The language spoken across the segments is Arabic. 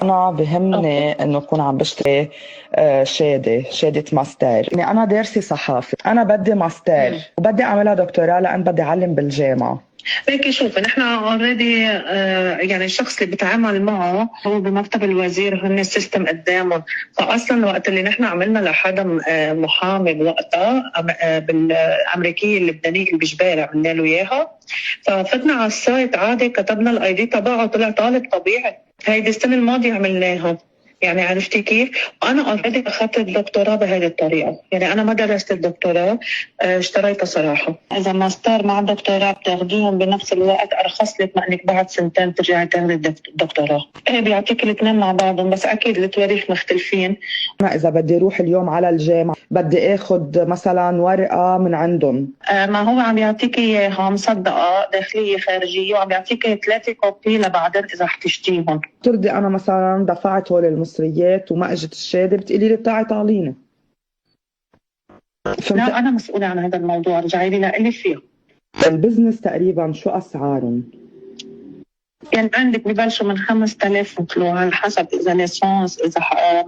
أنا بهمني إنه أكون عم بشتري شهادة ماستر. يعني أنا دارسة صحافة، أنا بدي ماستر وبدي أعملها دكتوراه لأن بدي أعلم بالجامعة. ليكي شوف نحن اوريدي يعني الشخص اللي بتعامل معه هو بمكتب الوزير، هن السيستم قدامهم. فاصلا وقت اللي نحن عملنا لحدا محامي بوقتها بالامريكيه اللبنانيه بجبال عملنا له اياها، ففتنا على السايت عادي كتبنا الاي دي تبعه طلع طالب طبيعي. هيدي السنه الماضيه عملناها. يعني عرفتي كيف؟ وانا اوريدي اخذت الدكتوراه بهذه الطريقه، يعني انا ما درست الدكتوراه، اشتريتها صراحه. اذا ماستر مع دكتوراه بتاخذيهم بنفس الوقت ارخص لك ما انك بعد سنتين ترجعي تاخذي الدكتوراه. ايه بيعطيك الاثنين مع بعضهم، بس اكيد التواريخ مختلفين. أنا إذا بدي أروح اليوم على الجامعة بدي آخد مثلا ورقة من عندهم. ما هو عم يعطيكي اياها مصدقه داخليه خارجيه، وعم يعطيكي 3 كوبي لبعدين اذا احتجتيهم. ترضي أنا مثلا دفعت هول المصريات وما إجت الشهادة بتقولي لي بتاعي طالينة. لا انا مسؤوله عن هذا الموضوع، رجعي لي لإلي فيه. البزنس تقريبا شو أسعارهم؟ يعني عندك ببلشوا من 5000 كيلو على حسب اذا ليسانس اذا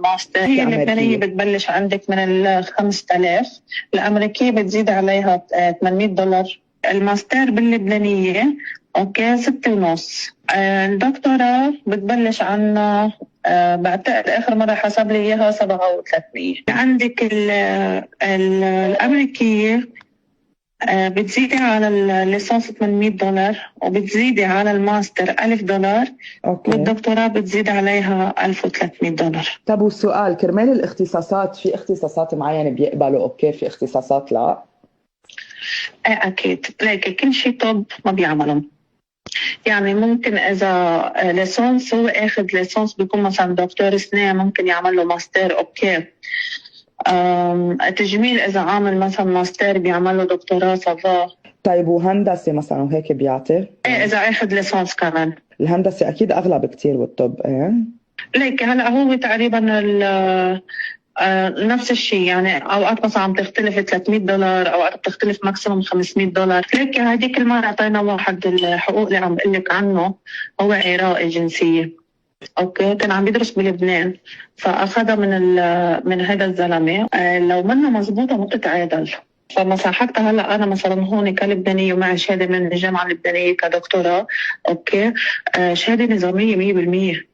ماستر. هي اللبنانيه بتبلش عندك من ال 5000، الامريكيه بتزيد عليها $800. الماستر باللبنانيه اوكي 6.5. الدكتوراه بتبلش عنا بعتقد اخر مره حسب لي اياها 7,300. عندك الامريكيه بتزيدي على الليسانس $800 وبتزيدي على الماستر $1000. أوكي. والدكتوراه بتزيد عليها $1,300. طب والسؤال كرمال الاختصاصات، في اختصاصات معينة بيقبلوا أوكي، في اختصاصات لا؟ أكيد، لكن كل شيء طب ما بيعملوا. يعني ممكن إذا ليسانس هو أخذ ليسانس بيكون مثلا دكتور أسنان ممكن يعمل له ماستر أوكي. تجميل إذا عامل مثلا ماستر بيعمل له دكتوراه صفا. طيب وهندسة مثلا وهيك بيعطي؟ إيه إذا أخذ ليسانس كمان. الهندسة أكيد أغلى بكتير والطب إيه؟ ليك هلا هو تقريبا نفس الشيء، يعني اوقات مثلا عم تختلف $300، اوقات بتختلف ماكسيموم $500. ليك هذيك المره اعطينا واحد الحقوق اللي عم بقول لك عنه، هو عراقي جنسيه اوكي، كان عم يدرس بلبنان فاخذها من هذا الزلمه. لو منها مزبوطه ما بتتعادل. فمثلا حتى هلا انا مثلا هون كلبنانيه ومعي شهاده من الجامعه اللبنانيه كدكتوراه اوكي، شهاده نظاميه 100%.